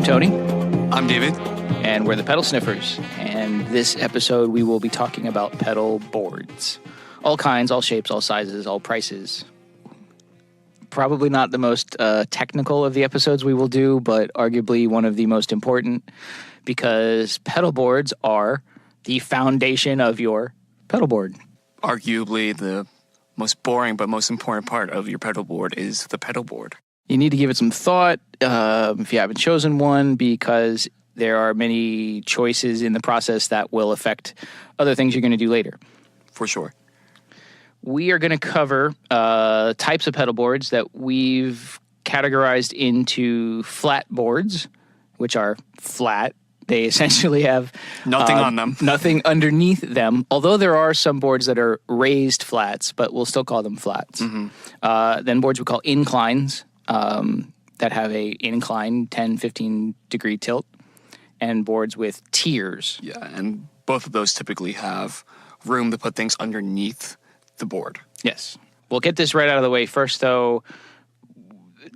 Tony. I'm David. And we're the Pedal Sniffers. And this episode, we will be talking about pedal boards. All kinds, all shapes, all sizes, all prices. Probably not the most technical of the episodes we will do, but arguably one of the most important, because pedal boards are the foundation of your pedal board. Arguably the most boring but most important part of your pedal board is the pedal board. You need to give it some thought if you haven't chosen one, because there are many choices in the process that will affect other things you're going to do later. For sure. We are going to cover types of pedal boards that we've categorized into flat boards, which are flat. They essentially have nothing on them. Nothing underneath them, although there are some boards that are raised flats, but we'll still call them flats. Mm-hmm. Then boards we call inclines that have a incline 10, 15 degree tilt, and boards with tiers. Yeah, and both of those typically have room to put things underneath the board. Yes. We'll get this right out of the way first, though.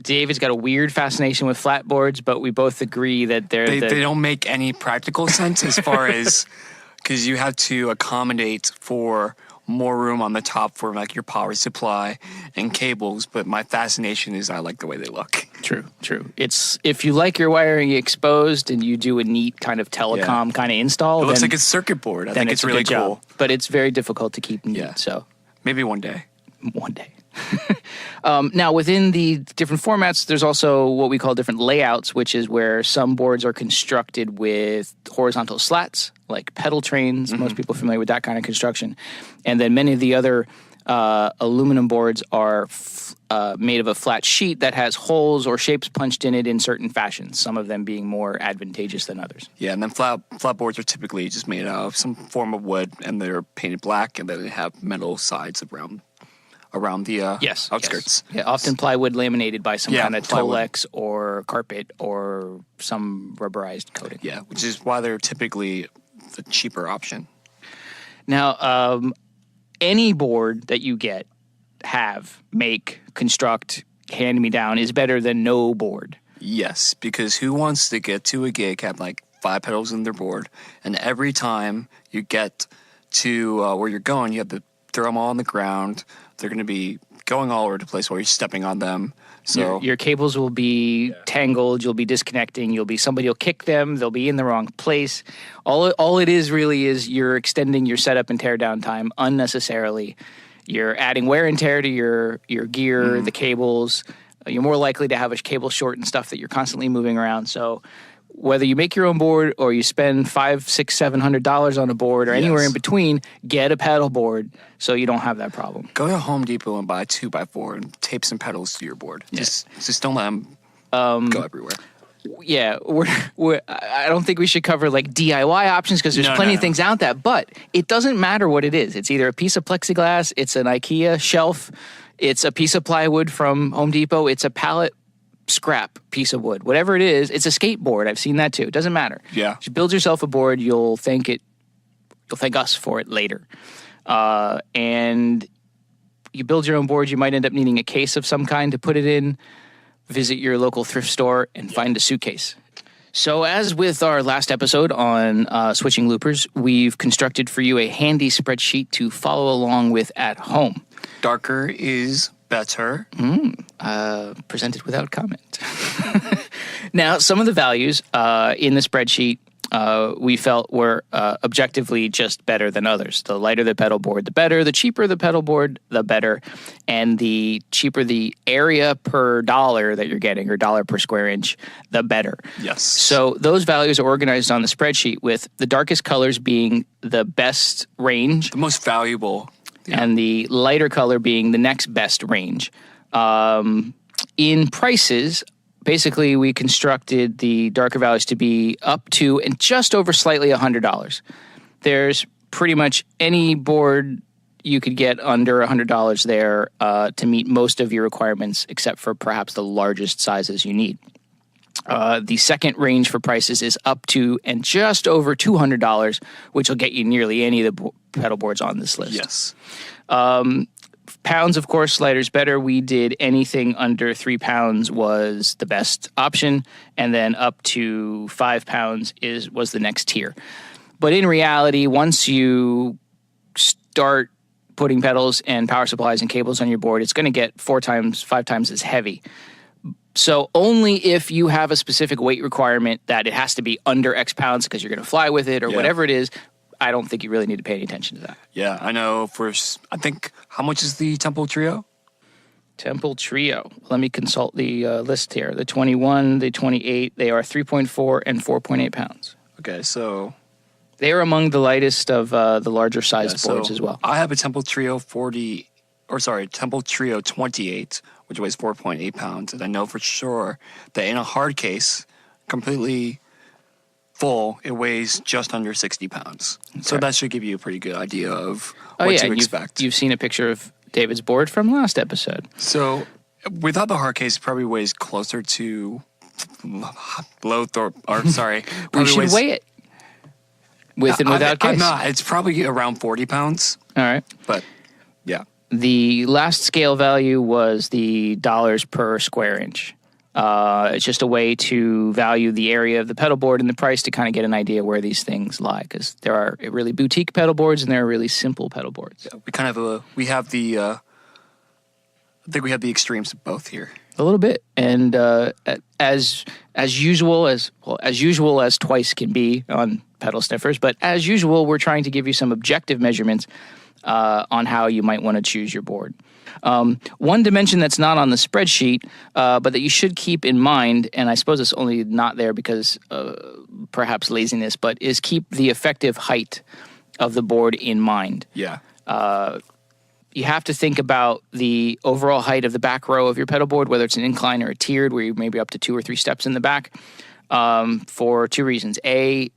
David's got a weird fascination with flat boards, but we both agree that they don't make any practical sense as far as, because you have to accommodate for more room on the top for like your power supply and cables, but my fascination is I like the way they look. True. It's, if you like your wiring exposed and you do a neat kind of telecom kind of install, it looks like a circuit board. I think it's really cool. Job, but it's very difficult to keep neat. So maybe one day. Now, within the different formats, there's also what we call different layouts, which is where some boards are constructed with horizontal slats, like pedal trains. Mm-hmm. Most people are familiar with that kind of construction. And then many of the other aluminum boards are made of a flat sheet that has holes or shapes punched in it in certain fashions, some of them being more advantageous than others. Yeah, and then flat boards are typically just made out of some form of wood, and they're painted black, and then they have metal sides around the outskirts. Yes. Yeah, often plywood laminated by some kind of Tolex or carpet or some rubberized coating. Yeah, which is why they're typically the cheaper option. Now, any board that you get, make, construct, hand me down is better than no board. Yes, because who wants to get to a gig, have like 5 pedals in their board, and every time you get to where you're going, you have to throw them all on the ground. They're going to be going all over the place while you're stepping on them. So your cables will be tangled. You'll be disconnecting. Somebody will kick them. They'll be in the wrong place. All it is really is you're extending your setup and tear down time unnecessarily. You're adding wear and tear to your gear, the cables. You're more likely to have a cable short and stuff that you're constantly moving around. So whether you make your own board or you spend $500, $600, $700 on a board or anywhere in between, get a pedal board so you don't have that problem. Go to Home Depot and buy a 2x4 and tape some pedals to your board. Just don't let them go everywhere. Yeah, I don't think we should cover like DIY options because there's plenty of things out there, but it doesn't matter what it is. It's either a piece of plexiglass, it's an IKEA shelf, it's a piece of plywood from Home Depot, it's a pallet scrap piece of wood. Whatever it is, it's a skateboard. I've seen that too. It doesn't matter. Yeah. You build yourself a board, you'll thank us for it later. And you build your own board, you might end up needing a case of some kind to put it in. Visit your local thrift store and find a suitcase. So as with our last episode on switching loopers, we've constructed for you a handy spreadsheet to follow along with at home. Darker is better. Presented without comment. Now, some of the values in the spreadsheet we felt were objectively just better than others. The lighter the pedal board, the better. The cheaper the pedal board, the better. And the cheaper the area per dollar that you're getting, or dollar per square inch, the better. Yes. So those values are organized on the spreadsheet with the darkest colors being the best range. The most valuable. Yeah. And the lighter color being the next best range. In prices, basically we constructed the darker values to be up to and just over slightly $100. There's pretty much any board you could get under $100 there to meet most of your requirements, except for perhaps the largest sizes you need. The second range for prices is up to and just over $200, which will get you nearly any of the pedal boards on this list. Yes. Pounds, of course, lighter's better. We did anything under 3 pounds was the best option, and then up to 5 pounds was the next tier. But in reality, once you start putting pedals and power supplies and cables on your board, it's going to get 4 times, 5 times as heavy. So only if you have a specific weight requirement that it has to be under X pounds because you're going to fly with it or whatever it is, I don't think you really need to pay any attention to that. Yeah, I know. I think, how much is the Temple Trio? Temple Trio. Let me consult the list here. The 21, the 28, they are 3.4 and 4.8 pounds. Okay, so... They are among the lightest of the larger sized boards as well. I have a Temple Trio Temple Trio 28, which weighs 4.8 pounds. And I know for sure that in a hard case, completely full, it weighs just under 60 pounds. Okay. So that should give you a pretty good idea of what to expect. You've seen a picture of David's board from last episode. So without the hard case, it probably weighs closer to We should weigh it. With and without case. I'm not. It's probably around 40 pounds. All right. But, yeah. The last scale value was the dollars per square inch. It's just a way to value the area of the pedal board and the price to kind of get an idea where these things lie, because there are really boutique pedal boards and there are really simple pedal boards. Yeah, we have the I think we have the extremes of both here. A little bit, and as usual as twice can be on pedal sniffers, but as usual, we're trying to give you some objective measurements on how you might want to choose your board. One dimension that's not on the spreadsheet, but that you should keep in mind, and I suppose it's only not there because perhaps laziness, but is keep the effective height of the board in mind. Yeah. You have to think about the overall height of the back row of your pedal board, whether it's an incline or a tiered, where you may be up to 2 or 3 steps in the back, for 2 reasons. A,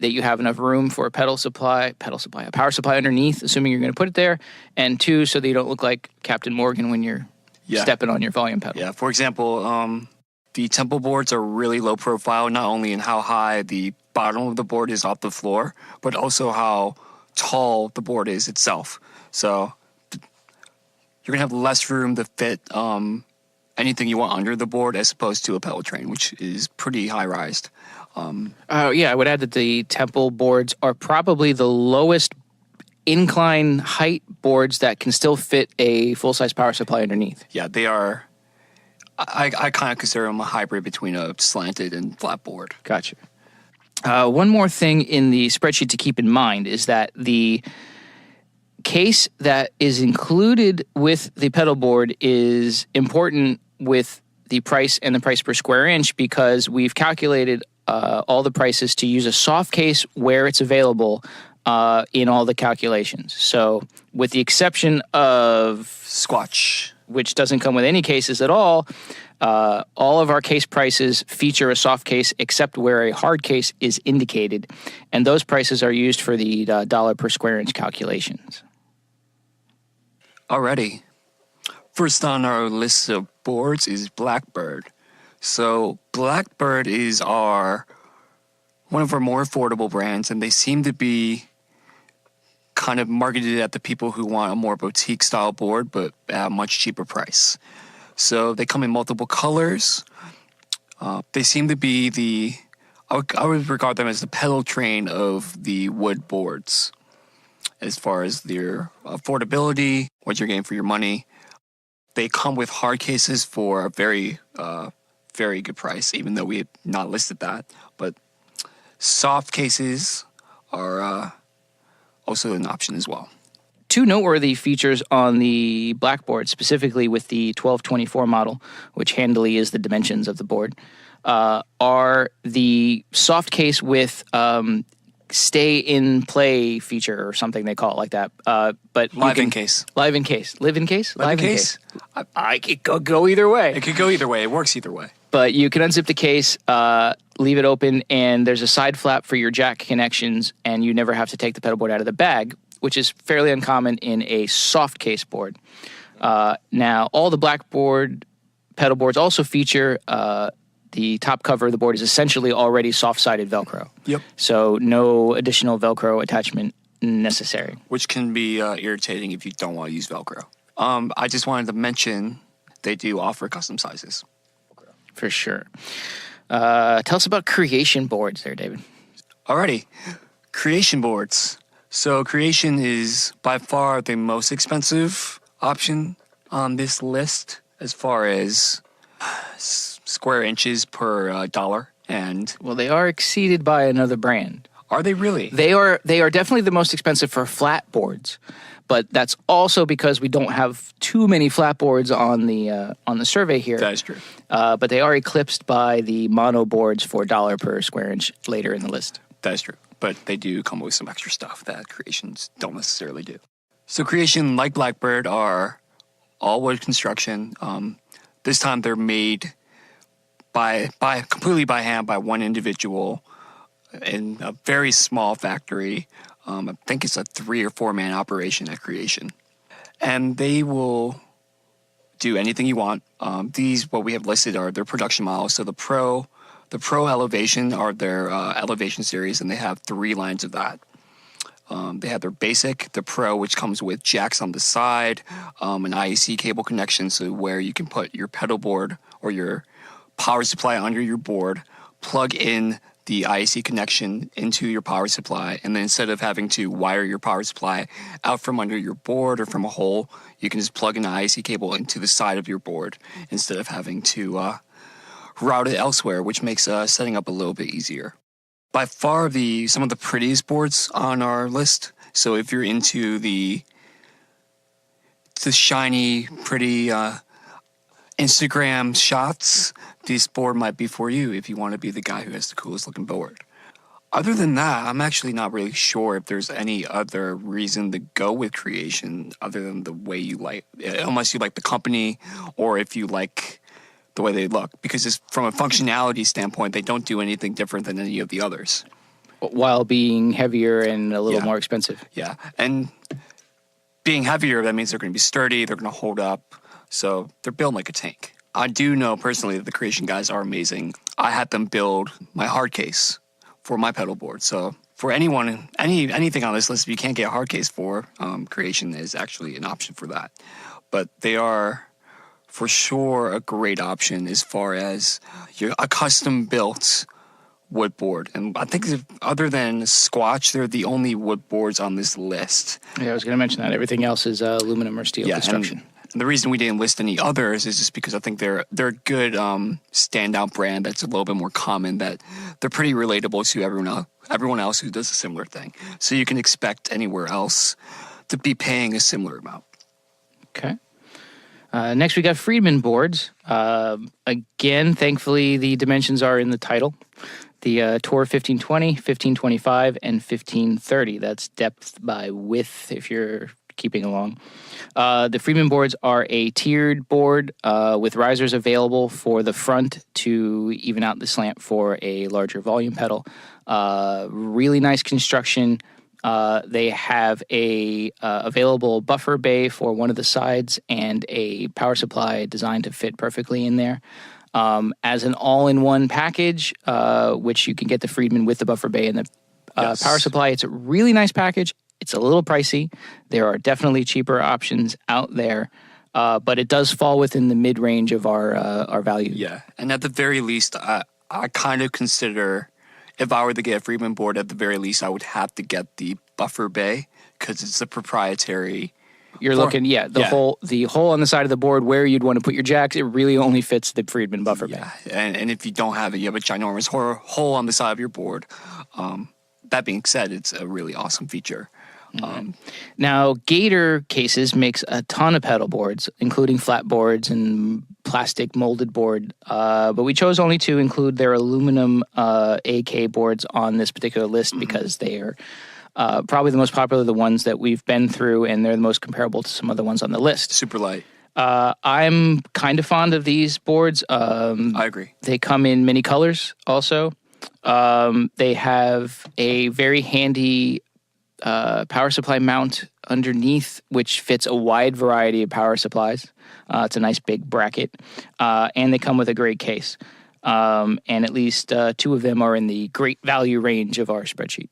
that you have enough room for a power supply underneath, assuming you're going to put it there, and 2, so that you don't look like Captain Morgan when you're stepping on your volume pedal. Yeah, for example, the Temple boards are really low profile, not only in how high the bottom of the board is off the floor, but also how tall the board is itself. So you're going to have less room to fit anything you want under the board as opposed to a pedal train, which is pretty high-rised. I would add that the Temple boards are probably the lowest incline height boards that can still fit a full-size power supply underneath. Yeah, they are. I kind of consider them a hybrid between a slanted and flat board. Gotcha. One more thing in the spreadsheet to keep in mind is that the case that is included with the pedal board is important with the price and the price per square inch, because we've calculated all the prices to use a soft case where it's available in all the calculations. So with the exception of Squatch, which doesn't come with any cases at all of our case prices feature a soft case except where a hard case is indicated. And those prices are used for the dollar per square inch calculations. Alrighty. First on our list of boards is Blackbird. So Blackbird is one of our more affordable brands, and they seem to be kind of marketed at the people who want a more boutique style board, but at a much cheaper price. So they come in multiple colors. They seem to be I would regard them as the pedal train of the wood boards, as far as their affordability, what you're getting for your money. They come with hard cases for a very, very good price, even though we have not listed that. But soft cases are also an option as well. 2 noteworthy features on the Blackboard, specifically with the 1224 model, which handily is the dimensions of the board, are the soft case with stay in play feature or something they call it like that. But live in case. Live in case. Live in case? Live in case. I could go either way. It could go either way. It works either way. But you can unzip the case, leave it open, and there's a side flap for your jack connections, and you never have to take the pedal board out of the bag, which is fairly uncommon in a soft case board. Now, all the Blackboard pedal boards also feature the top cover of the board is essentially already soft-sided Velcro. Yep. So no additional Velcro attachment necessary. Which can be irritating if you don't want to use Velcro. I just wanted to mention they do offer custom sizes. For sure. Tell us about creation boards there, David. Alrighty, creation boards. So creation is by far the most expensive option on this list as far as square inches per dollar. And Well, they are exceeded by another brand. are they really? They are definitely the most expensive for flat boards, but that's also because we don't have too many flat boards on the survey here. That is true. But they are eclipsed by the mono boards for $1 per square inch later in the list. That is true. But they do come with some extra stuff that creations don't necessarily do. So creation, like Blackbird, are all wood construction. This time they're made by completely by hand by one individual in a very small factory. I think it's a 3 or 4 man operation at creation. And they will do anything you want. These, what we have listed, are their production models. So the Pro Elevation are their elevation series, and they have 3 lines of that. They have their basic, the Pro, which comes with jacks on the side, an IEC cable connection, so where you can put your pedal board or your power supply under your board, plug in the IEC connection into your power supply, and then instead of having to wire your power supply out from under your board or from a hole, you can just plug an IEC cable into the side of your board instead of having to route it elsewhere, which makes setting up a little bit easier. By far some of the prettiest boards on our list. So if you're into the shiny, pretty Instagram shots, this board might be for you if you want to be the guy who has the coolest looking board. Other than that, I'm actually not really sure if there's any other reason to go with creation other than the way you like, unless you like the company or if you like the way they look. Because from a functionality standpoint, they don't do anything different than any of the others. While being heavier and a little more expensive. Yeah, and being heavier, that means they're going to be sturdy, they're going to hold up. So they're built like a tank. I do know personally that the creation guys are amazing. I had them build my hard case for my pedal board. So for anyone, anything on this list, if you can't get a hard case for, creation is actually an option for that. But they are for sure a great option as far as a custom built wood board. And I think other than Squatch, they're the only wood boards on this list. Yeah, I was going to mention that. Everything else is aluminum or steel construction. And the reason we didn't list any others is just because I think they're a good standout brand that's a little bit more common, that they're pretty relatable to everyone else who does a similar thing. So you can expect anywhere else to be paying a similar amount. Okay. Next, we got Friedman boards. Again, thankfully, the dimensions are in the title. The Tor 1520, 1525, and 1530. That's depth by width if you're keeping along. The Friedman boards are a tiered board with risers available for the front to even out the slant for a larger volume pedal. Really nice construction. They have a available buffer bay for one of the sides and a power supply designed to fit perfectly in there. As an all-in-one package, which you can get the Friedman with the buffer bay and the power supply. It's a really nice package. It's a little pricey. There are definitely cheaper options out there, but it does fall within the mid-range of our value. Yeah, and at the very least, I kind of consider, if I were to get a Friedman board, at the very least, I would have to get the buffer bay because it's a proprietary. You're looking, the hole on the side of the board where you'd want to put your jacks, it really only fits the Friedman buffer bay. Yeah, and if you don't have it, you have a ginormous hole on the side of your board. That being said, it's a really awesome feature. Now, Gator Cases makes a ton of pedal boards, including flat boards and plastic molded board, but we chose only to include their aluminum AK boards on this particular list because they are probably the most popular, the ones that we've been through, and they're the most comparable to some other ones on the list. Super light. I'm kind of fond of these boards. I agree. They come in many colors also. They have a very handy power supply mount underneath, which fits a wide variety of power supplies. It's a nice big bracket. And they come with a great case. And at least 2 of them are in the great value range of our spreadsheet.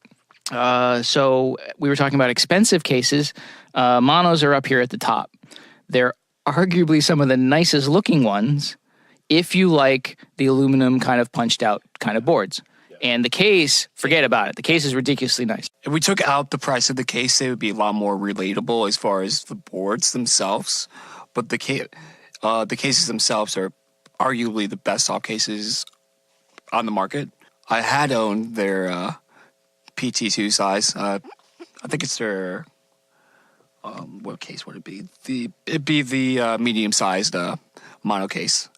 So we were talking about expensive cases. Monos are up here at the top. They're arguably some of the nicest looking ones if you like the aluminum kind of punched out kind of boards. And the case, forget about it. The case is ridiculously nice. If we took out the price of the case, they would be a lot more relatable as far as the boards themselves. But the cases themselves are arguably the best soft cases on the market. I had owned their PT2 size. I think it's their what case would it be? It'd be the medium-sized mono case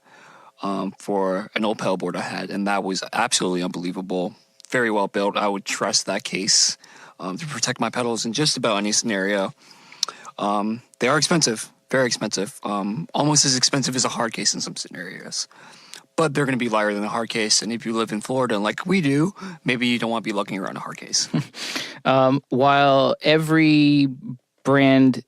for an old pedalboard I had, and that was absolutely unbelievable. Very well built. I would trust that case to protect my pedals in just about any scenario. They are expensive, very expensive, almost as expensive as a hard case in some scenarios. But they're going to be lighter than a hard case, and if you live in Florida like we do, maybe you don't want to be lugging around a hard case. While every brand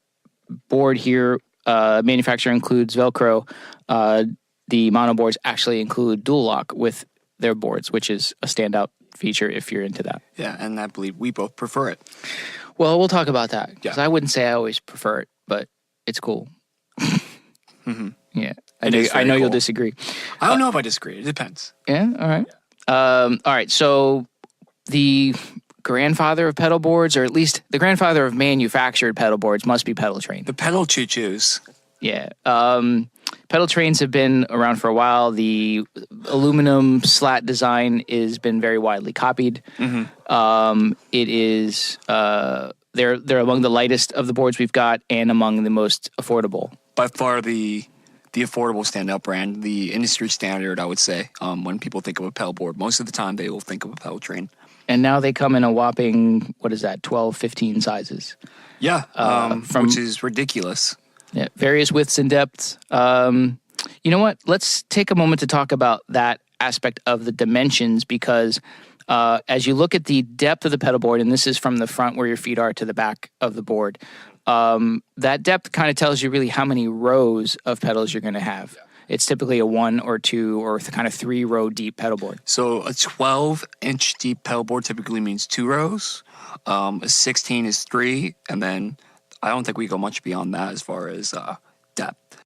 board here manufacturer includes Velcro, the monoboards actually include dual lock with their boards, which is a standout feature if you're into that. Yeah, and I believe we both prefer it. Well, we'll talk about that, because Yeah. I wouldn't say I always prefer it, but it's cool. Yeah, I know you'll cool. disagree. I don't know if I disagree. It depends. Yeah, all right. All right, so the grandfather of pedal boards, or at least the grandfather of manufactured pedal boards, must be Pedal Train. The pedal choo-choos. Yeah. Pedal trains have been around for a while. The aluminum slat design has been very widely copied. It is they're among the lightest of the boards we've got and among the most affordable. By far the affordable standout brand, the industry standard, I would say. When people think of a pedal board, most of the time they will think of a Pedal Train. And now they come in a whopping, 12, 15 sizes. Yeah, which is ridiculous. Yeah, various widths and depths. You know what? Let's take a moment to talk about that aspect of the dimensions, because as you look at the depth of the pedal board, and this is from the front where your feet are to the back of the board, that depth kind of tells you really how many rows of pedals you're going to have. It's typically a 1 or 2 or kind of 3 row deep pedal board. So a 12-inch deep pedal board typically means 2 rows. A 16 is 3, and then I don't think we go much beyond that as far as depth.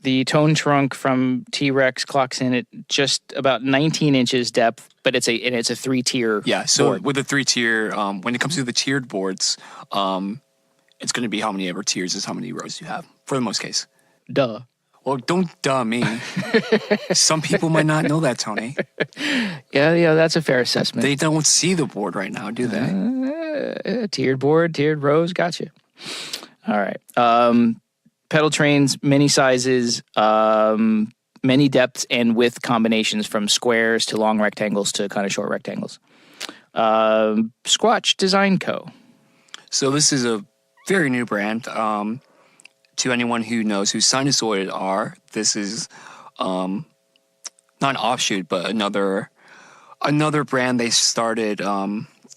The tone trunk from T-Rex clocks in at just about 19 inches depth, but it's a 3-tier. Yeah, so board. with a 3-tier, when it comes to the tiered boards, it's going to be how many ever tiers is how many rows you have for the most case. Duh. Well, don't duh me. Some people might not know that, Tony. Yeah, that's a fair assessment. They don't see the board right now, do they? Tiered board, tiered rows, gotcha. All right. Pedal trains, many sizes, many depths and width combinations, from squares to long rectangles to kind of short rectangles. Squatch Design Co. So this is a very new brand. To anyone who knows who Sinusoid are, this is not an offshoot, but another brand they started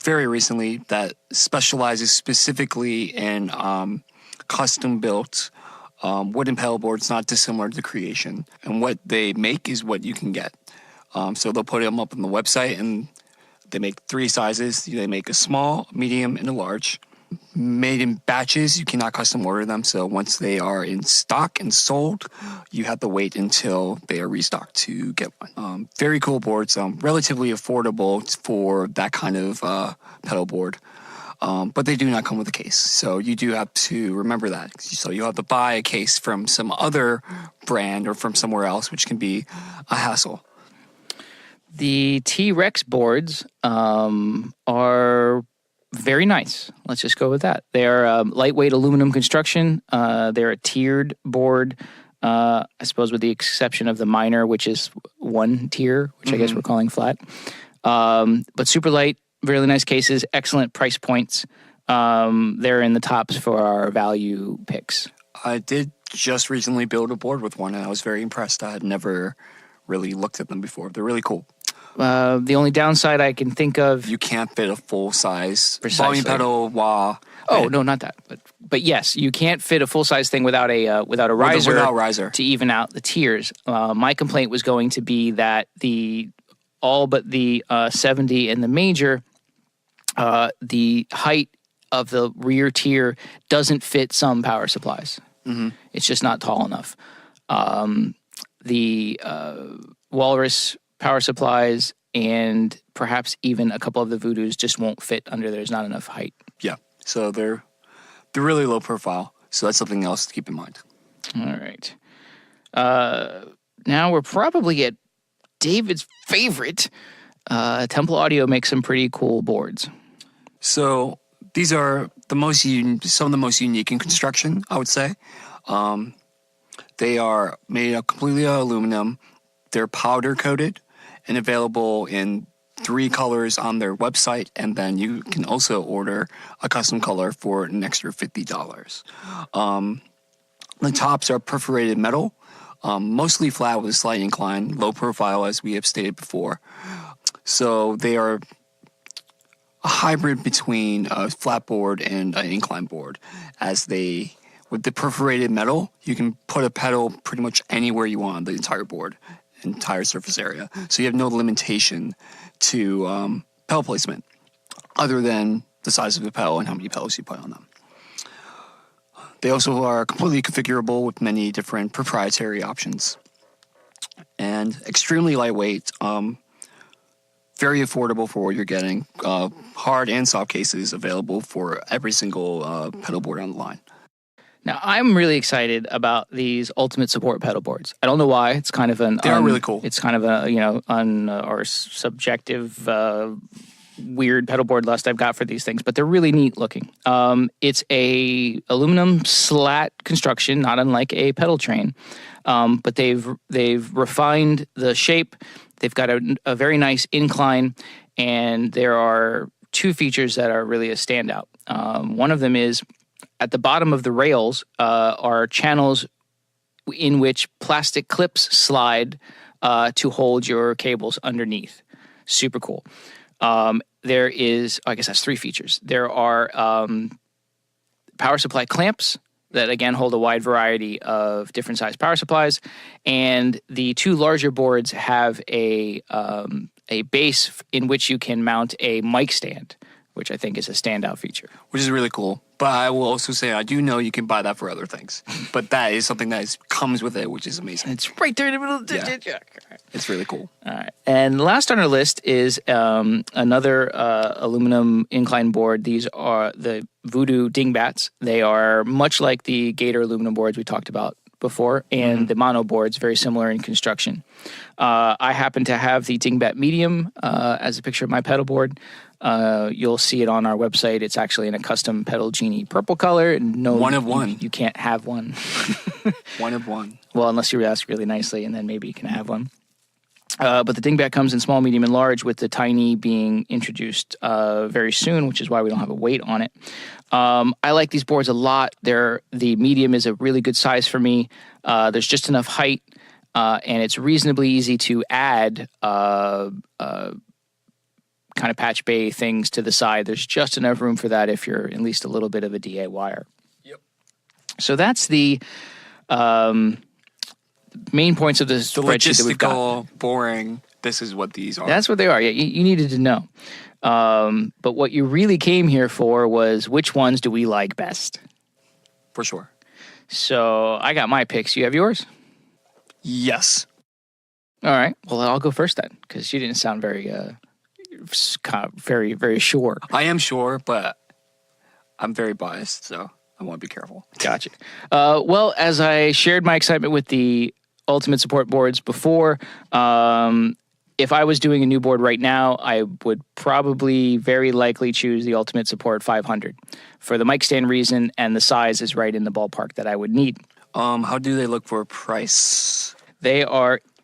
very recently that specializes specifically in custom-built wooden pedal boards, not dissimilar to Creation. And what they make is what you can get. So they'll put them up on the website, and they make 3 sizes. They make a small, medium, and a large. Made in batches. You cannot custom order them. So once they are in stock and sold, you have to wait until they are restocked to get one. Very cool boards. Relatively affordable for that kind of pedal board. But they do not come with a case. So you do have to remember that. So you'll have to buy a case from some other brand or from somewhere else, which can be a hassle. The T-Rex boards are very nice. Let's just go with that. They are lightweight aluminum construction. They're a tiered board, I suppose with the exception of the minor, which is 1 tier, which I guess we're calling flat. But super light, really nice cases, excellent price points. They're in the tops for our value picks. I did just recently build a board with one, and I was very impressed. I had never really looked at them before. They're really cool. The only downside I can think of... You can't fit a full-size Precisely. volume pedal wah. Oh, no, not that. But yes, you can't fit a full-size thing without a riser, Without riser to even out the tiers. My complaint was going to be that all but the 70 and the major, the height of the rear tier doesn't fit some power supplies. It's just not tall enough. The Walrus power supplies and perhaps even a couple of the Voodoos just won't fit under. There's not enough height. Yeah. So they're really low profile. So that's something else to keep in mind. All right. Now we're probably at David's favorite. Temple Audio makes some pretty cool boards. So these are some of the most unique in construction, I would say. They are made of completely aluminum. They're powder coated and available in 3 colors on their website. And then you can also order a custom color for an extra $50. The tops are perforated metal, mostly flat with a slight incline, low profile, as we have stated before. So they are a hybrid between a flat board and an incline board, with the perforated metal, you can put a pedal pretty much anywhere you want on the entire board, entire surface area. So you have no limitation to pedal placement other than the size of the pedal and how many pedals you put on them. They also are completely configurable with many different proprietary options and extremely lightweight, very affordable for what you're getting. Hard and soft cases available for every single pedal board on the line. Now, I'm really excited about these ultimate support pedal boards. I don't know why. It's kind of they are really cool. It's kind of a subjective weird pedal board lust I've got for these things, but they're really neat looking. It's a aluminum slat construction, not unlike a pedal train, but they've refined the shape. They've got a very nice incline, and there are 2 features that are really a standout. One of them is at the bottom of the rails are channels in which plastic clips slide to hold your cables underneath. Super cool. There is, I guess that's 3 features. There are power supply clamps that, again, hold a wide variety of different size power supplies. And the 2 larger boards have a base in which you can mount a mic stand, which I think is a standout feature. Which is really cool. But I will also say, I do know you can buy that for other things. But that is something that comes with it, which is amazing. It's right there in the middle of the... Yeah. It's really cool. All right. And last on our list is another aluminum incline board. These are the Voodoo Dingbats. They are much like the Gator aluminum boards we talked about before, and the mono boards, very similar in construction. I happen to have the Dingbat Medium as a picture of my pedal board. You'll see it on our website. It's actually in a custom Pedal Genie purple color. No, one of one. You can't have one. One of one. Well, unless you ask really nicely, and then maybe you can have one. But the Dingbat comes in small, medium, and large, with the tiny being introduced very soon, which is why we don't have a weight on it. I like these boards a lot. The medium is a really good size for me. There's just enough height, and it's reasonably easy to add kind of patch bay things to the side. There's just enough room for that if you're at least a little bit of a DA wire. Yep. So that's the main points of the spreadsheet that we've got. Logistical, boring, this is what these are. That's what they are. Yeah, you needed to know. But what you really came here for was which ones do we like best? For sure. So I got my picks. You have yours? Yes. All right. Well, I'll go first then, because you didn't sound very, very sure. I am sure, but I'm very biased, so I want to be careful. Gotcha. Well, as I shared my excitement with the Ultimate Support boards before, if I was doing a new board right now, I would probably very likely choose the Ultimate Support 500 for the mic stand reason, and the size is right in the ballpark that I would need. How do they look for price?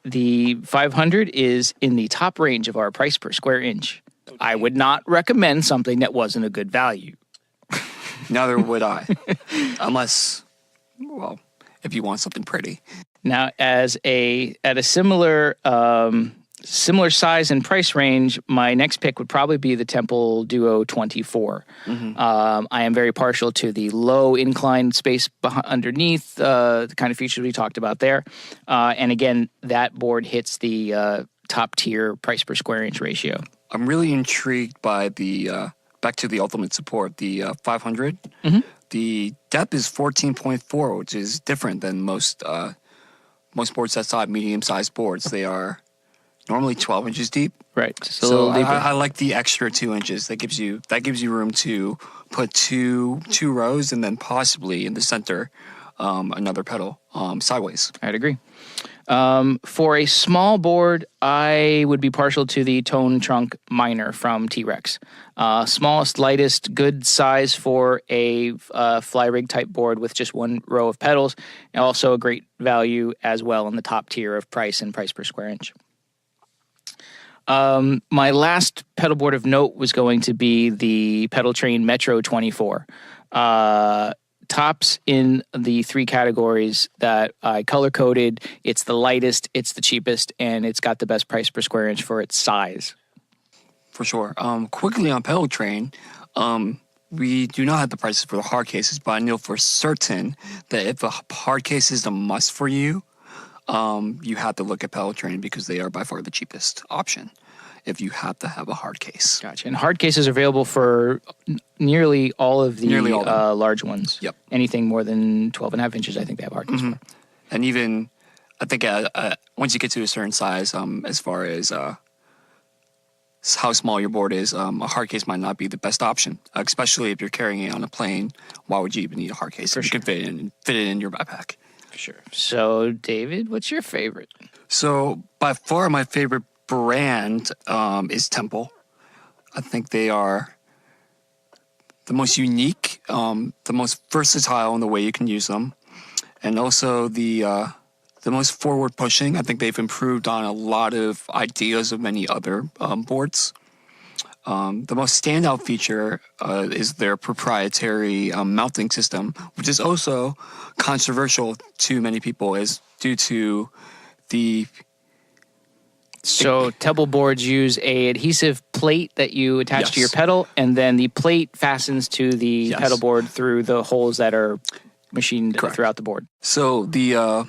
The 500 is in the top range of our price per square inch. Okay. I would not recommend something that wasn't a good value. Neither would I. Unless, well, if you want something pretty. Now, at a similar size and price range, my next pick would probably be the Temple Duo 24. Mm-hmm. I am very partial to the low incline space underneath, the kind of features we talked about there. And again, that board hits the top tier price per square inch ratio. I'm really intrigued by the back to the Ultimate Support, the 500. Mm-hmm. The depth is 14.4, which is different than most boards that size medium-sized boards. They are normally 12 inches deep. Right. So a little deeper. I like the extra 2 inches. That gives you room to put two rows, and then possibly in the center another pedal sideways. I'd agree. For a small board, I would be partial to the Tone Trunk Minor from T-Rex. Smallest, lightest, good size for a fly rig type board with just one row of pedals, and also a great value as well in the top tier of price and price per square inch. My last pedal board of note was going to be the Pedal Train Metro 24. Tops in the three categories that I color-coded. It's the lightest, it's the cheapest, and it's got the best price per square inch for its size. For sure. Quickly on Pedal Train, we do not have the prices for the hard cases, but I know for certain that if a hard case is a must for you, you have to look at Pedal Train because they are by far the cheapest option if you have to have a hard case. Gotcha. And hard cases are available for nearly all of the large ones. Yep. Anything more than 12.5 inches, I think they have hard cases for. And even, I think once you get to a certain size, as far as how small your board is, a hard case might not be the best option, especially if you're carrying it on a plane. Why would you even need a hard case? You can fit it in your backpack. For sure. So, David, what's your favorite? So, by far my favorite brand is Temple. I think they are the most unique, the most versatile in the way you can use them, and also the most forward pushing. I think they've improved on a lot of ideas of many other boards. The most standout feature is their proprietary mounting system, which is also controversial to many people, is due to the... So Temple boards use a adhesive plate that you attach to your pedal, and then the plate fastens to the pedal board through the holes that are machined throughout the board. So the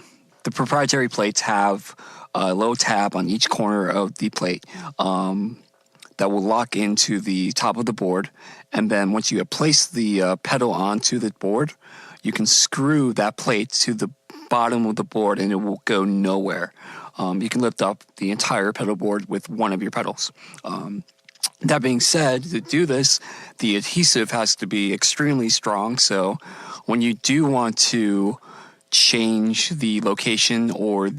proprietary plates have a low tab on each corner of the plate that will lock into the top of the board, and then once you have placed the pedal onto the board, you can screw that plate to the bottom of the board, and it will go nowhere. You can lift up the entire pedal board with one of your pedals. That being said, to do this, the adhesive has to be extremely strong. So when you do want to change the location or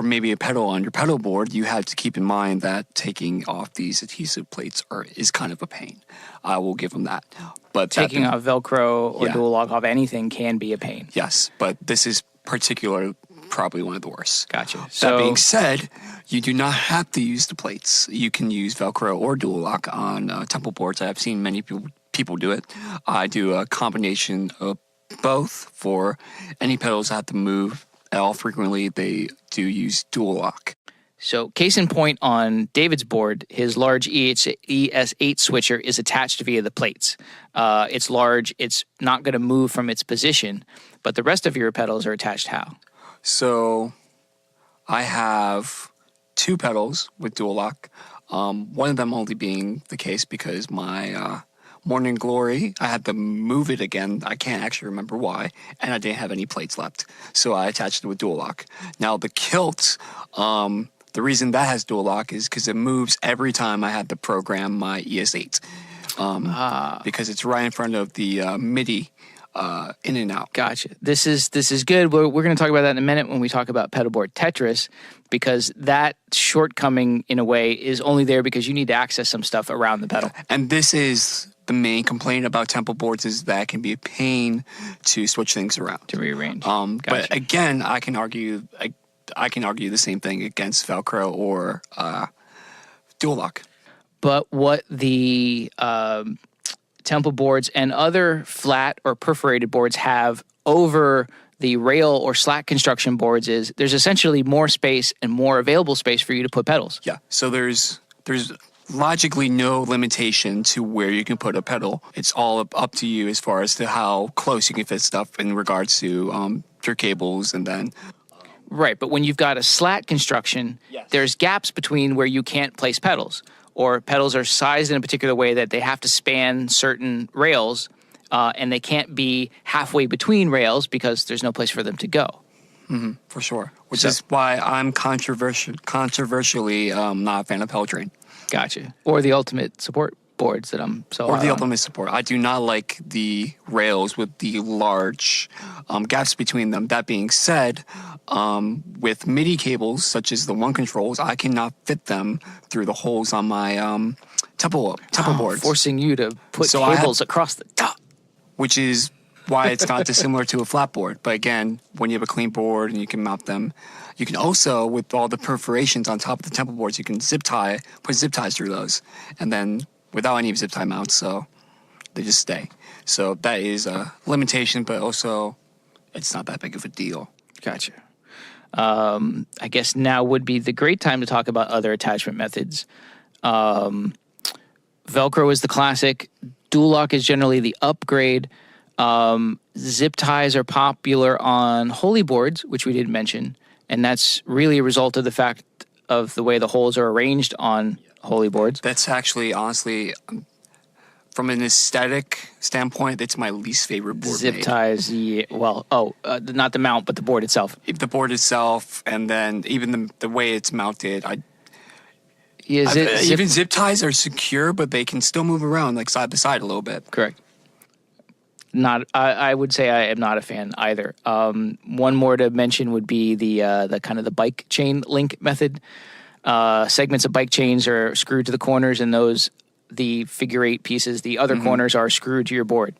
maybe a pedal on your pedal board, you have to keep in mind that taking off these adhesive plates is kind of a pain. I will give them that. But taking off Velcro or dual lock off anything can be a pain. Yes, but this is probably one of the worst. Gotcha. That being said, you do not have to use the plates. You can use Velcro or dual lock on Temple boards. I've seen many people do it. I do a combination of both. For any pedals that have to move at all frequently, they do use dual lock. So case in point on David's board, his large ES8 switcher is attached via the plates. It's large. It's not going to move from its position, but the rest of your pedals are attached how? So I have two pedals with dual lock. One of them only being the case because my Morning Glory, I had to move it again. I can't actually remember why, and I didn't have any plates left, so I attached it with dual lock. Now the Kilt, the reason that has dual lock is because it moves every time I had to program my ES8, because it's right in front of the MIDI. In and out. Gotcha. This is good. We're going to talk about that in a minute when we talk about pedalboard Tetris, because that shortcoming in a way is only there because you need to access some stuff around the pedal. And this is the main complaint about Temple boards, is that it can be a pain to switch things around, to rearrange. Gotcha. But again, I can argue the same thing against Velcro or dual lock. But what the Temple boards and other flat or perforated boards have over the rail or slack construction boards is there's essentially more space and more available space for you to put pedals. Yeah, so there's logically no limitation to where you can put a pedal. It's all up to you as far as to how close you can fit stuff in regards to your cables and then... Right, but when you've got a slack construction, there's gaps between where you can't place pedals. or pedals are sized in a particular way that they have to span certain rails, and they can't be halfway between rails because there's no place for them to go. For sure. Which is why I'm controversially not a fan of pedal train. Gotcha. Or the ultimate support boards that I'm so Or the on. ultimate support. I do not like the rails with the large gaps between them. That being said, with MIDI cables, such as the one controls, I cannot fit them through the holes on my tempo boards. Forcing you to put cables across the top. Which is why it's not dissimilar to a flat board. But again, when you have a clean board and you can mount them, you can also, with all the perforations on top of the tempo boards, you can put zip ties through those. And then without any zip tie mounts, so they just stay. So that is a limitation, but also it's not that big of a deal. Gotcha. I guess now would be the great time to talk about other attachment methods. Velcro is the classic. Dual lock is generally the upgrade. Zip ties are popular on Holy boards, which we didn't mention, and that's really a result of the fact of the way the holes are arranged on Holy boards. That's actually, honestly, from an aesthetic standpoint, it's my least favorite board. Zip ties, yeah. Well, not the mount, but the board itself. The board itself, and then even the way it's mounted. Even zip ties are secure, but they can still move around like side to side a little bit. Correct. I would say I am not a fan either. One more to mention would be the kind of the bike chain link method. Segments of bike chains are screwed to the corners, and the figure eight pieces, the other corners are screwed to your board.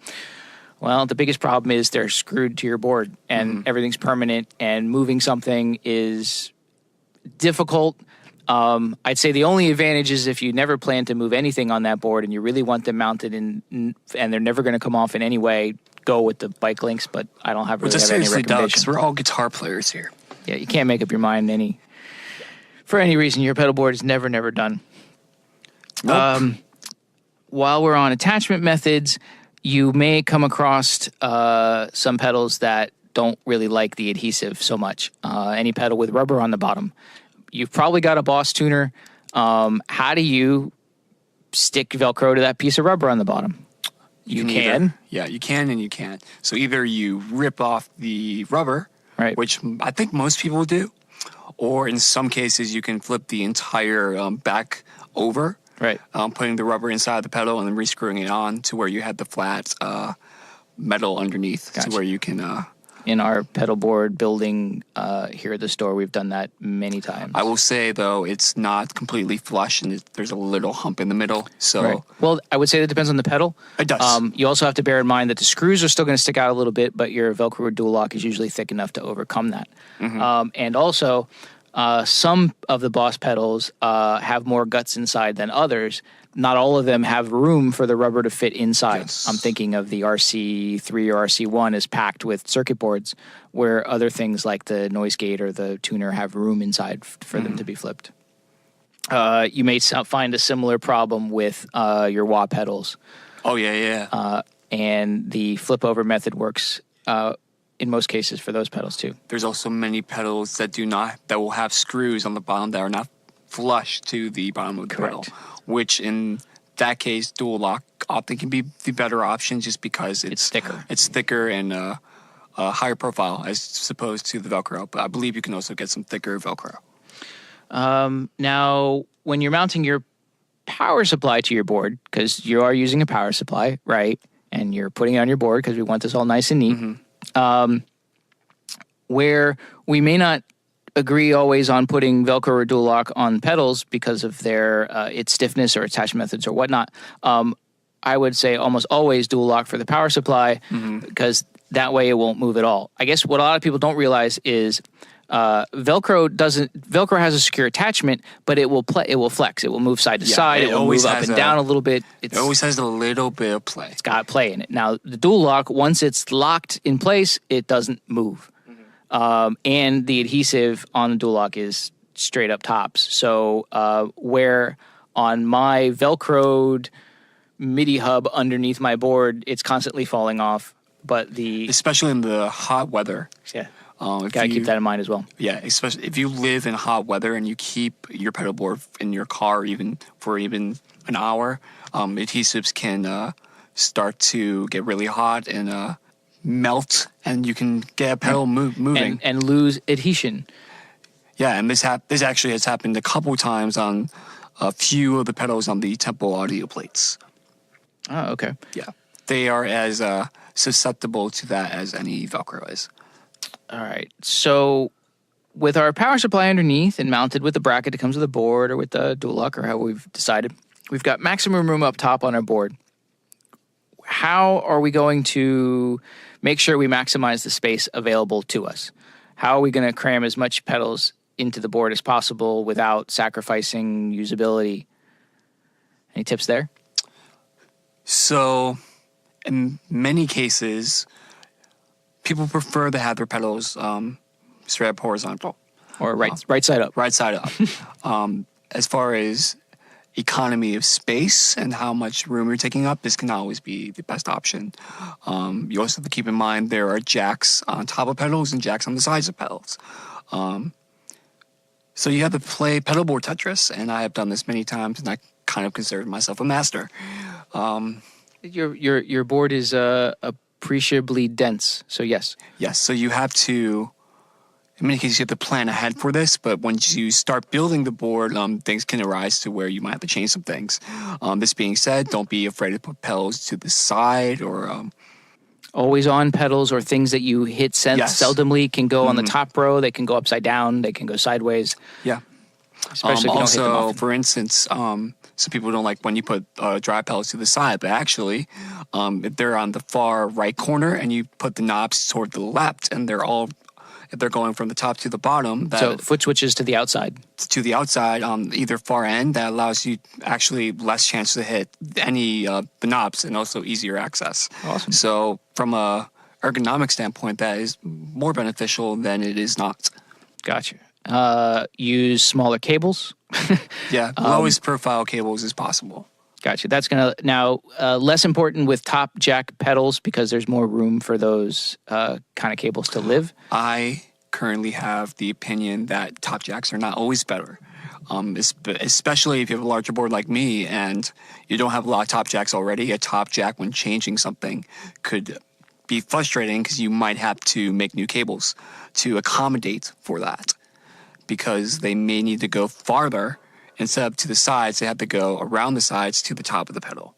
Well, the biggest problem is they're screwed to your board, and everything's permanent, and moving something is difficult. I'd say the only advantage is if you never plan to move anything on that board and you really want them mounted and they're never going to come off in any way, go with the bike links, but I don't have any recommendations. We're all guitar players here. Yeah, you can't make up your mind for any reason. Your pedal board is never done. Nope. While we're on attachment methods, you may come across some pedals that don't really like the adhesive so much. Any pedal with rubber on the bottom. You've probably got a Boss tuner. How do you stick Velcro to that piece of rubber on the bottom? You can. Yeah, you can and you can't. So either you rip off the rubber, right, which I think most people do, or in some cases you can flip the entire back over, right, putting the rubber inside the pedal and then rescrewing it on to where you had the flat metal underneath. Gotcha. To where you can... in our pedal board building here at the store, we've done that many times. I will say, though, it's not completely flush, and there's a little hump in the middle. So, right. Well, I would say that depends on the pedal. It does. You also have to bear in mind that the screws are still going to stick out a little bit, but your Velcro dual lock is usually thick enough to overcome that. And also, some of the Boss pedals have more guts inside than others. Not all of them have room for the rubber to fit inside. Yes. I'm thinking of the RC3 or RC1 is packed with circuit boards, where other things like the noise gate or the tuner have room inside for them to be flipped. You may find a similar problem with your wah pedals. Oh, yeah. And the flip over method works in most cases for those pedals too. There's also many pedals that will have screws on the bottom that are not flush to the bottom of the pedal, which in that case, dual lock often can be the better option just because it's thicker. It's thicker and a higher profile as opposed to the Velcro. But I believe you can also get some thicker Velcro. Now, when you're mounting your power supply to your board, because you are using a power supply, right? And you're putting it on your board because we want this all nice and neat. Where we may not agree always on putting Velcro or dual lock on pedals because of their its stiffness or attachment methods or whatnot. I would say almost always dual lock for the power supply because that way it won't move at all. I guess what a lot of people don't realize is Velcro has a secure attachment, but it will flex. It will move side to side. It will move up and down a little bit. It always has a little bit of play. It's got play in it. Now the dual lock, once it's locked in place, it doesn't move. And the adhesive on the dual lock is straight up tops. So where on my Velcroed MIDI hub underneath my board, it's constantly falling off. But especially in the hot weather. Yeah. Gotta keep that in mind as well. Yeah, especially if you live in hot weather and you keep your pedal board in your car even an hour, adhesives can start to get really hot and melt, and you can get a pedal moving and lose adhesion. Yeah, and this actually has happened a couple times on a few of the pedals on the Temple audio plates. Oh, okay. Yeah, they are as susceptible to that as any Velcro is. All right. So with our power supply underneath and mounted with the bracket that comes with the board or with the dual lock or how we've decided, we've got maximum room up top on our board. How are we going to make sure we maximize the space available to us? How are we going to cram as much pedals into the board as possible without sacrificing usability? Any tips there? So, in many cases, people prefer to have their pedals straight up horizontal. Or right side up. Right side up. As far as economy of space and how much room you're taking up, this can always be the best option. You also have to keep in mind there are jacks on top of pedals and jacks on the sides of pedals. So you have to play pedalboard Tetris, and I have done this many times, and I kind of consider myself a master. Your board is appreciably dense, so yes. Yes, so you have to, in many cases, you have to plan ahead for this, but once you start building the board, things can arise to where you might have to change some things. This being said, don't be afraid to put pedals to the side or... always on pedals or things that you hit seldomly can go on the top row. They can go upside down. They can go sideways. Yeah. Especially if you don't hit them often. For instance, some people don't like when you put drive pedals to the side, but actually, if they're on the far right corner and you put the knobs toward the left and if they're going from the top to the bottom. So foot switches to the outside. To the outside on either far end, that allows you actually less chance to hit any the knobs and also easier access. Awesome. So from a ergonomic standpoint, that is more beneficial than it is not. Gotcha. Use smaller cables. Yeah, lowest profile cables as possible. Gotcha. That's going to now less important with top jack pedals because there's more room for those kind of cables to live. I currently have the opinion that top jacks are not always better, especially if you have a larger board like me and you don't have a lot of top jacks already. A top jack when changing something could be frustrating because you might have to make new cables to accommodate for that because they may need to go farther. Instead of to the sides, they have to go around the sides to the top of the pedal.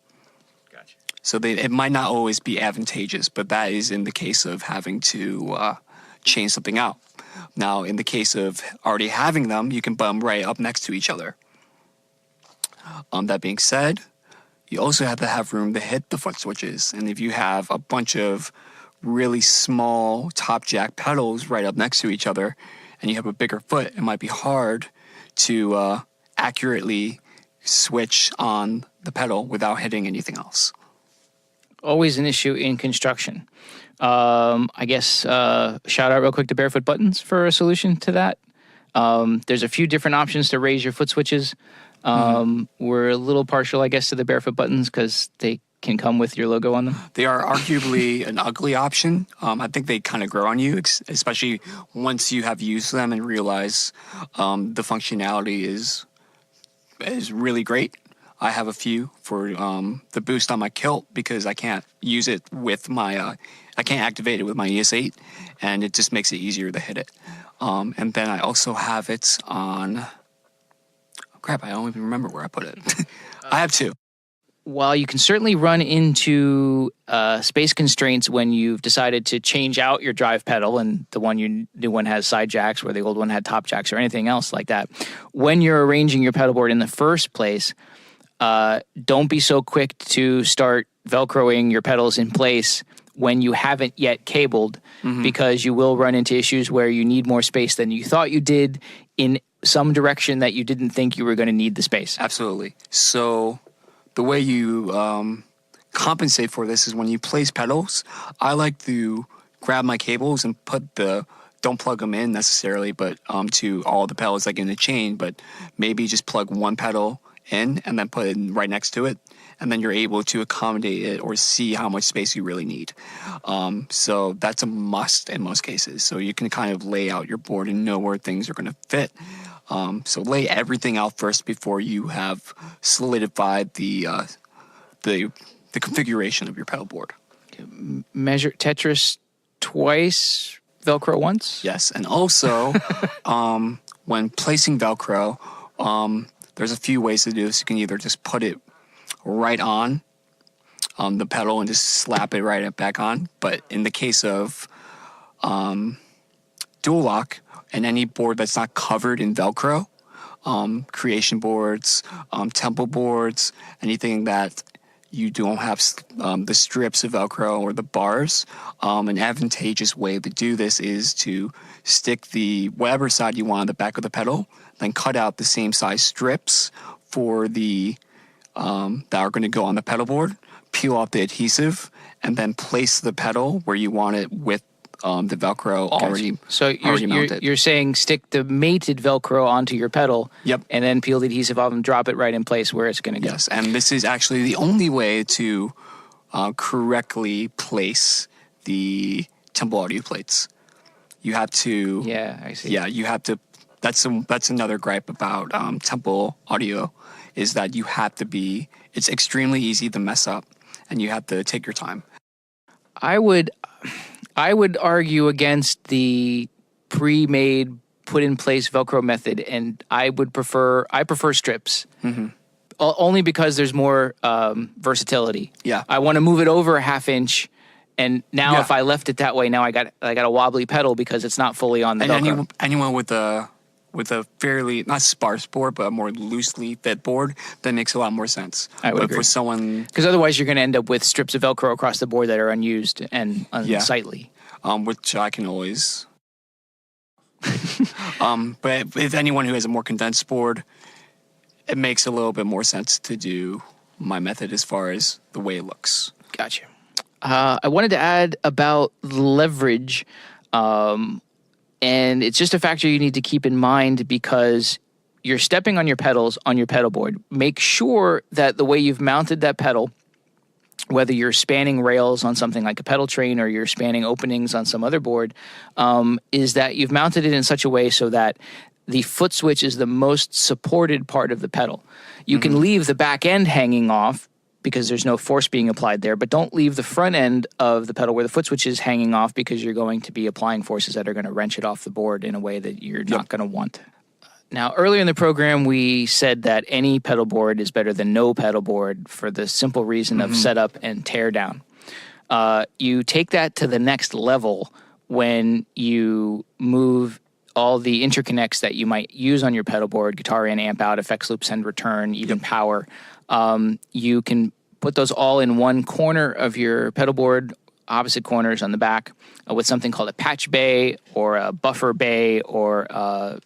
Gotcha. So it might not always be advantageous, but that is in the case of having to change something out. Now, in the case of already having them, you can put them right up next to each other. That being said, you also have to have room to hit the foot switches. And if you have a bunch of really small top jack pedals right up next to each other, and you have a bigger foot, it might be hard to accurately switch on the pedal without hitting anything else. Always an issue in construction. I guess shout out real quick to Barefoot Buttons for a solution to that. There's a few different options to raise your foot switches. We're a little partial, I guess, to the Barefoot Buttons because they can come with your logo on them. They are arguably an ugly option. I think they kind of grow on you, especially once you have used them and realize the functionality is really great. I have a few for the boost on my kilt because I can't use it with my, I can't activate it with my ES8, and it just makes it easier to hit it. And then I also have it on, crap, I don't even remember where I put it. I have two. While you can certainly run into space constraints when you've decided to change out your drive pedal and the new one has side jacks where the old one had top jacks or anything else like that, when you're arranging your pedal board in the first place, don't be so quick to start Velcroing your pedals in place when you haven't yet cabled because you will run into issues where you need more space than you thought you did in some direction that you didn't think you were going to need the space. Absolutely. So the way you compensate for this is when you place pedals, I like to grab my cables and don't plug them in necessarily, but to all the pedals like in a chain, but maybe just plug one pedal in and then put it right next to it. And then you're able to accommodate it or see how much space you really need. So that's a must in most cases. So you can kind of lay out your board and know where things are going to fit. So lay everything out first before you have solidified the configuration of your pedal board. Measure Tetris twice, Velcro once? Yes, and also when placing Velcro, there's a few ways to do this. You can either just put it right on the pedal and just slap it right back on. But in the case of dual lock and any board that's not covered in Velcro, creation boards, temple boards, anything that you don't have the strips of Velcro or the bars, an advantageous way to do this is to stick the whatever side you want on the back of the pedal, then cut out the same size strips for the that are going to go on the pedal board, peel off the adhesive, and then place the pedal where you want it with the Velcro already mounted. You're saying stick the mated Velcro onto your pedal, Yep. and then peel the adhesive off and drop it right in place where it's going to go. Yes, and this is actually the only way to correctly place the temple audio plates. You have to. Yeah, I see. Yeah, you have to. That's another gripe about temple audio, is that you have to be. It's extremely easy to mess up, and you have to take your time. I would argue against the pre-made, put-in-place Velcro method, and I prefer strips. Mm-hmm. Only because there's more versatility. Yeah, I want to move it over a half inch, and now if I left it that way, now I got a wobbly pedal because it's not fully on the Velcro. Anyone with a fairly, not sparse board, but a more loosely fit board, that makes a lot more sense. I would agree. For someone... Because otherwise you're going to end up with strips of Velcro across the board that are unused and unsightly. Which I can always... but if anyone who has a more condensed board, it makes a little bit more sense to do my method as far as the way it looks. Gotcha. I wanted to add about leverage, and it's just a factor you need to keep in mind because you're stepping on your pedals on your pedal board. Make sure that the way you've mounted that pedal, whether you're spanning rails on something like a pedal train or you're spanning openings on some other board, is that you've mounted it in such a way so that the foot switch is the most supported part of the pedal. You can leave the back end hanging off because there's no force being applied there, but don't leave the front end of the pedal where the foot switch is hanging off because you're going to be applying forces that are going to wrench it off the board in a way that you're not going to want. Now, earlier in the program, we said that any pedal board is better than no pedal board for the simple reason of setup and tear down. You take that to the next level when you move all the interconnects that you might use on your pedal board, guitar in, amp out, effects loop, send, return, even power. You can put those all in one corner of your pedal board, opposite corners on the back, with something called a patch bay or a buffer bay or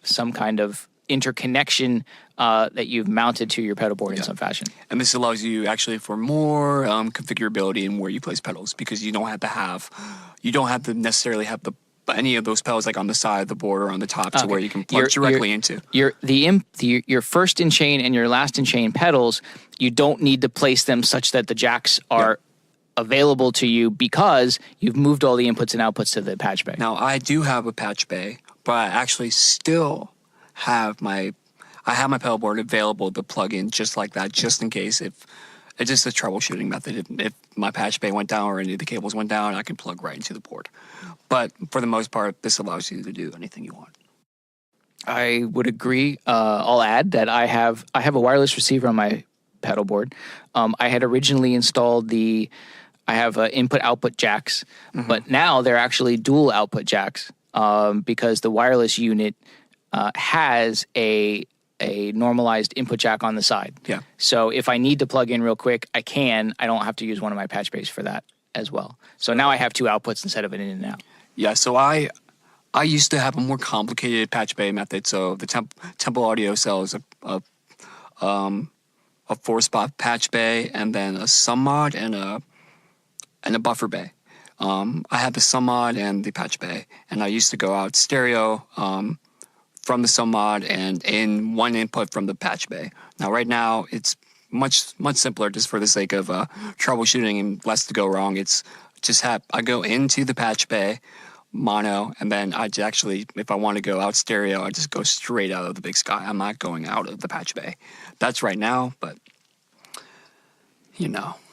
some kind of interconnection that you've mounted to your pedal board in some fashion. And this allows you actually for more configurability in where you place pedals because you don't have to necessarily have any of those pedals like on the side of the board or on the top to where you can plug directly into. Your first in chain and your last in chain pedals, you don't need to place them such that the jacks are available to you because you've moved all the inputs and outputs to the patch bay. Now, I do have a patch bay, but I actually still have my pedal board available to plug in just like that, just in case if it's just a troubleshooting method. If my patch bay went down or any of the cables went down, I can plug right into the board. But for the most part, this allows you to do anything you want. I would agree. I'll add that I have a wireless receiver on my pedal board. I had originally installed I have input-output jacks, but now they're actually dual output jacks because the wireless unit has a normalized input jack on the side. Yeah. So if I need to plug in real quick, I can. I don't have to use one of my patch bays for that as well. So now I have two outputs instead of an in and out. Yeah. So I used to have a more complicated patch bay method. So the Temple Audio sells a 4-spot patch bay and then a sum mod and a buffer bay. I had the sum mod and the patch bay, and I used to go out stereo from the sum mod and in one input from the patch bay. Now, right now, it's much simpler just for the sake of troubleshooting and less to go wrong. It's just I go into the patch bay, mono, and then I actually, if I want to go out stereo, I just go straight out of the big sky. I'm not going out of the patch bay. That's right now, but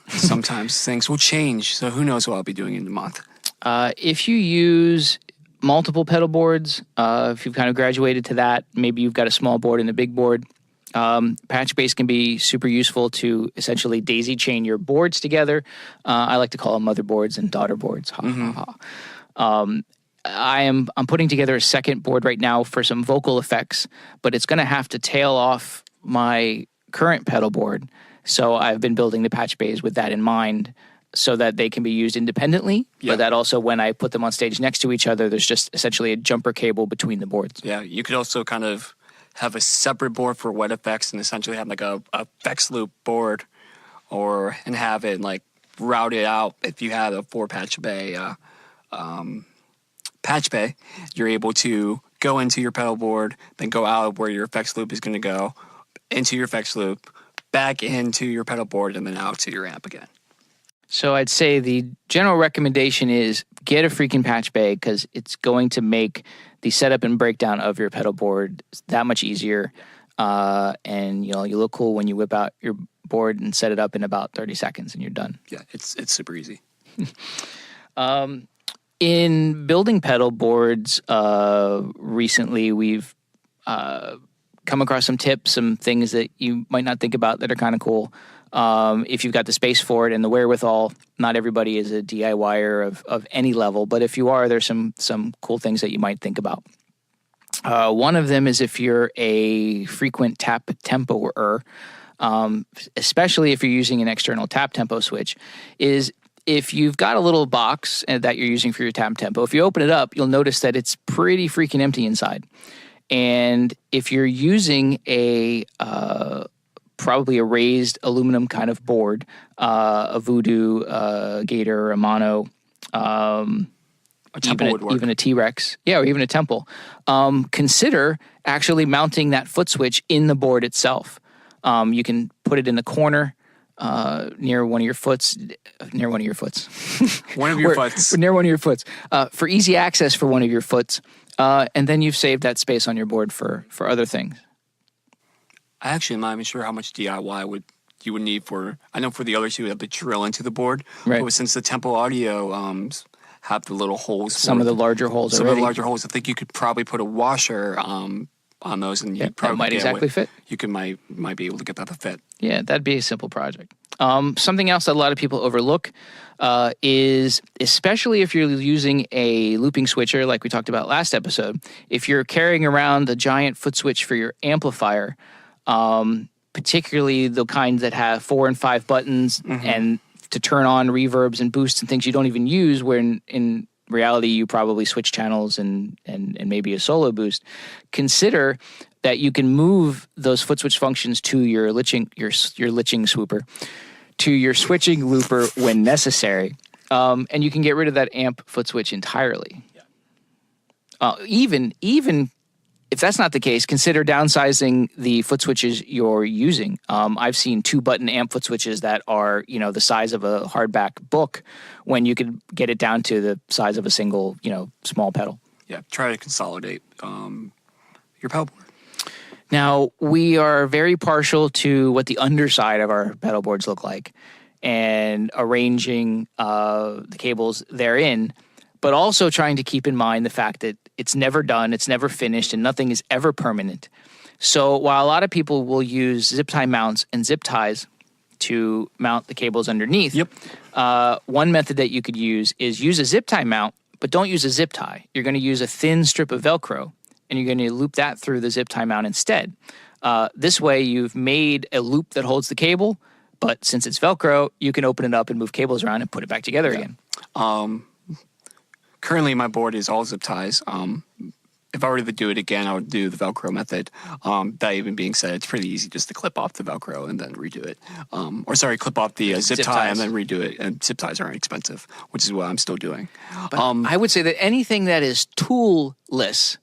sometimes things will change. So who knows what I'll be doing in a month. If you use multiple pedal boards, if you've kind of graduated to that, maybe you've got a small board and a big board, patch base can be super useful to essentially daisy chain your boards together. I like to call them motherboards and daughter boards. I'm putting together a second board right now for some vocal effects, but it's going to have to tail off my current pedal board. So I've been building the patch bays with that in mind so that they can be used independently, but that also when I put them on stage next to each other, there's just essentially a jumper cable between the boards. Yeah, you could also kind of have a separate board for wet effects and essentially have like a effects loop board and have it like route it out. If you had a 4-patch bay you're able to go into your pedal board, then go out of where your effects loop is going to go, into your effects loop, back into your pedal board, and then out to your amp again. So I'd say the general recommendation is get a freaking patch bay because it's going to make the setup and breakdown of your pedal board that much easier. And you look cool when you whip out your board and set it up in about 30 seconds and you're done. Yeah, it's super easy. In building pedal boards, recently we've come across some tips, some things that you might not think about that are kind of cool. If you've got the space for it and the wherewithal, not everybody is a DIYer of any level, but if you are, there's some cool things that you might think about. One of them is if you're a frequent tap tempoer, especially if you're using an external tap tempo switch, is if you've got a little box that you're using for your tap tempo, if you open it up, you'll notice that it's pretty freaking empty inside. And if you're using probably a raised aluminum kind of board, a Voodoo, Gator, a Mono, a Temple would work. Even a T-Rex, or even a Temple, consider actually mounting that foot switch in the board itself. You can put it in the corner near one of your foots. Near one of your foots. Near one of your foots. For easy access for one of your foots. And then you've saved that space on your board for other things. I actually am not even sure how much DIY you would need for. I know for the others you would have to drill into the board. Right. But since the Tempo Audio have the little holes, some of the larger holes. Some of the larger holes. I think you could probably put a washer on those, and you probably that might exactly fit. You might be able to get that to fit. Yeah, that'd be a simple project. Something else that a lot of people overlook is, especially if you're using a looping switcher like we talked about last episode, if you're carrying around the giant foot switch for your amplifier, particularly the kinds that have 4 and 5 buttons and to turn on reverbs and boosts and things you don't even use, where in reality you probably switch channels and maybe a solo boost, consider that you can move those foot switch functions to your litching swooper, to your switching looper when necessary, and you can get rid of that amp foot switch entirely. Even if that's not the case, consider downsizing the foot switches you're using. I've seen 2-button amp foot switches that are, the size of a hardback book when you could get it down to the size of a single, small pedal. Yeah, try to consolidate your pedal board. Now, we are very partial to what the underside of our pedal boards look like and arranging the cables therein, but also trying to keep in mind the fact that it's never done, it's never finished, and nothing is ever permanent. So while a lot of people will use zip tie mounts and zip ties to mount the cables underneath, one method that you could use is use a zip tie mount, but don't use a zip tie. You're going to use a thin strip of Velcro, and you're going to loop that through the zip tie mount instead. This way, you've made a loop that holds the cable, but since it's Velcro, you can open it up and move cables around and put it back together again. Currently, my board is all zip ties. If I were to do it again, I would do the Velcro method. That even being said, it's pretty easy just to clip off the Velcro and then redo it. Clip off the zip tie and then redo it. And zip ties aren't expensive, which is what I'm still doing. But I would say that anything that is toolless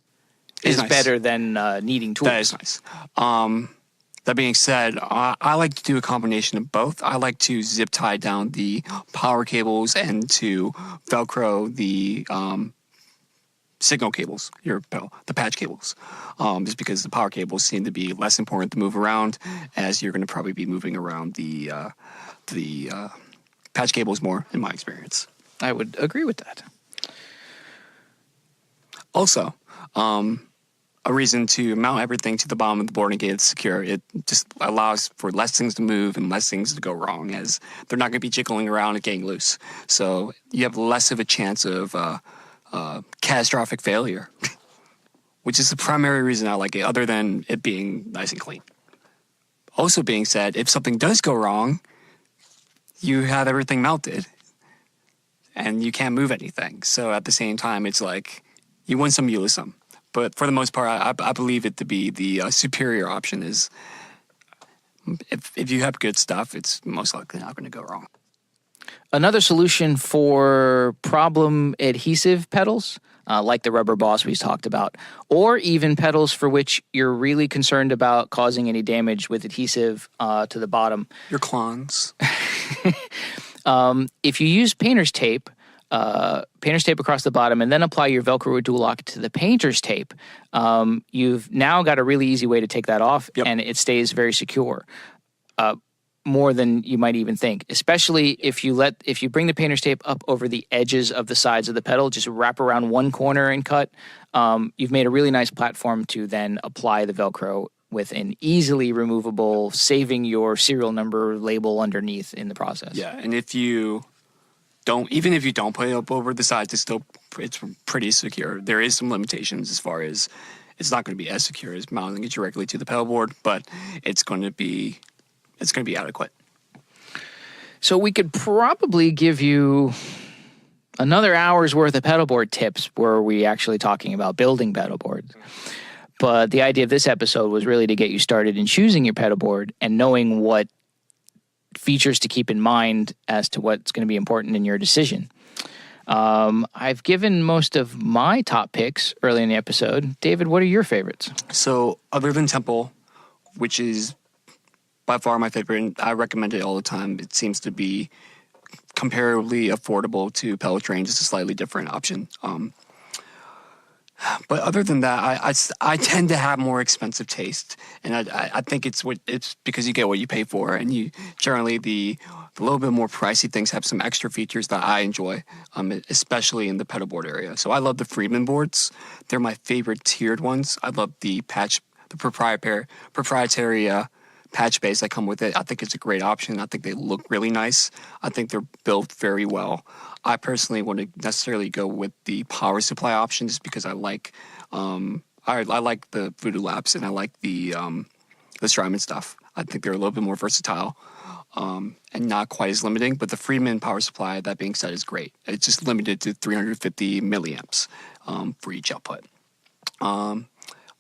is nice. better than needing tools. That is nice. That being said, I like to do a combination of both. I like to zip tie down the power cables and to Velcro the signal cables, the patch cables, just because the power cables seem to be less important to move around, as you're going to probably be moving around the patch cables more, in my experience. I would agree with that. Also, a reason to mount everything to the bottom of the board and get it secure. It just allows for less things to move and less things to go wrong, as they're not going to be jiggling around and getting loose. So you have less of a chance of catastrophic failure, which is the primary reason I like it, other than it being nice and clean. Also being said, if something does go wrong, you have everything mounted and you can't move anything. So at the same time, it's like you win some, you lose some. But for the most part, I believe it to be the superior option. Is if you have good stuff, it's most likely not going to go wrong. Another solution for problem adhesive pedals, like the Rubber Boss we talked about, or even pedals for which you're really concerned about causing any damage with adhesive to the bottom. Your clones. If you use painter's tape across the bottom and then apply your Velcro dual lock to the painter's tape, you've now got a really easy way to take that off, and it stays very secure. More than you might even think, especially if you bring the painter's tape up over the edges of the sides of the pedal, just wrap around one corner and cut. You've made a really nice platform to then apply the Velcro with an easily removable, saving your serial number label underneath in the process. Yeah, and if you don't put it up over the sides, it's pretty secure. There is some limitations as far as it's not going to be as secure as mounting it directly to the pedalboard, but it's going to be adequate. So we could probably give you another hour's worth of pedalboard tips were we actually talking about building pedalboards. But the idea of this episode was really to get you started in choosing your pedalboard and knowing what features to keep in mind as to what's going to be important in your decision. I've given most of my top picks early in the episode. David, what are your favorites? So other than Temple, which is by far my favorite, and I recommend it all the time. It seems to be comparably affordable to pedal train, just a slightly different option. But other than that, I tend to have more expensive taste, and I think it's because you get what you pay for, and you generally the little bit more pricey things have some extra features that I enjoy, especially in the pedalboard area. So I love the Friedman boards; they're my favorite tiered ones. I love the proprietary patch base that come with it. I think it's a great option. I think they look really nice. I think they're built very well. I personally wouldn't necessarily go with the power supply option just because I like I like the Voodoo Labs and I like the Strymon stuff. I think they're a little bit more versatile and not quite as limiting. But the Friedman power supply, that being said, is great. It's just limited to 350 milliamps for each output.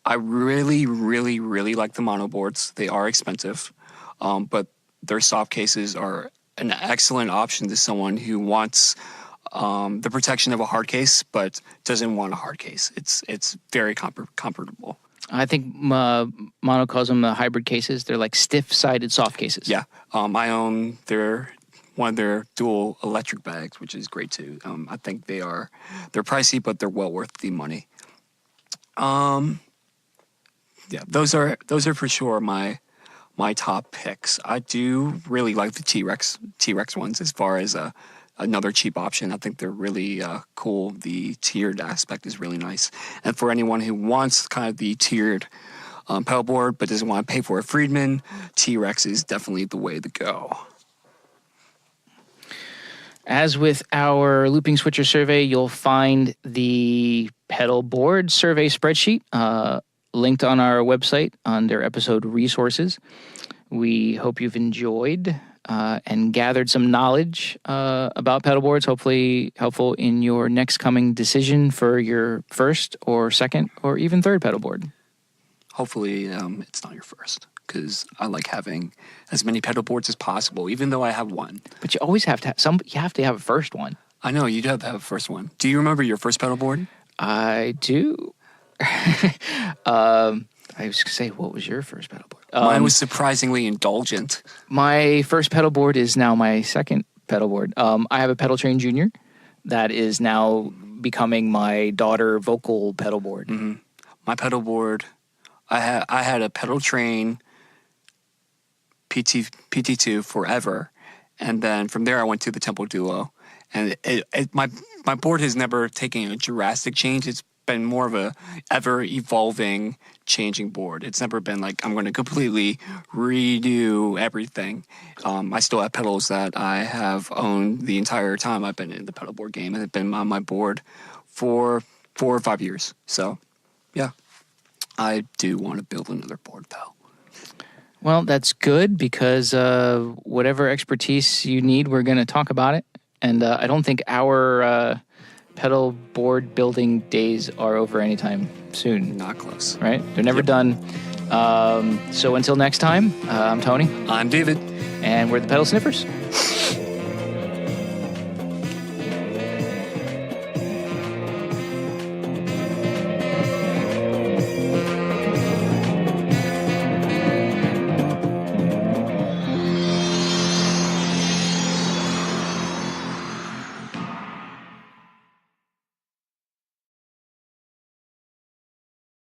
I really, really, really like the mono boards. They are expensive, but their soft cases are an excellent option to someone who wants the protection of a hard case, but doesn't want a hard case. It's very comfortable. I think Mono calls them the hybrid cases. They're like stiff-sided soft cases. Yeah, I own one of their dual electric bags, which is great too. I think they're pricey, but they're well worth the money. Yeah, those are for sure my top picks. I do really like the T-Rex ones as far as another cheap option. I think they're really cool. The tiered aspect is really nice. And for anyone who wants kind of the tiered pedalboard but doesn't want to pay for a Friedman, T-Rex is definitely the way to go. As with our looping switcher survey, you'll find the pedalboard survey spreadsheet linked on our website under episode resources. We hope you've enjoyed and gathered some knowledge about pedalboards, hopefully helpful in your next coming decision for your first or second or even third pedalboard. Hopefully it's not your first, because I like having as many pedalboards as possible, even though I have one. But you always have to have you have to have a first one. I know, you do have to have a first one. Do you remember your first pedalboard? I do. I was gonna say, what was your first pedal board? Mine was surprisingly indulgent. My first pedal board is now my second pedal board. I have a Pedal Train Junior that is now becoming my daughter vocal pedal board. Mm-hmm. My pedal board, I had a Pedal Train PT2 forever, and then from there I went to the Tempo Duo, and my board has never taken a drastic change. It's been more of a ever evolving, changing board. It's never been like I'm going to completely redo everything. I still have pedals that I have owned the entire time I've been in the pedal board game, and have been on my board for 4 or 5 years. So, yeah, I do want to build another board though. Well, that's good because whatever expertise you need, we're going to talk about it. And I don't think our pedal board building days are over anytime soon. Not close. Right? They're never done. So until next time, I'm Tony. I'm David. And we're the Pedal Sniffers.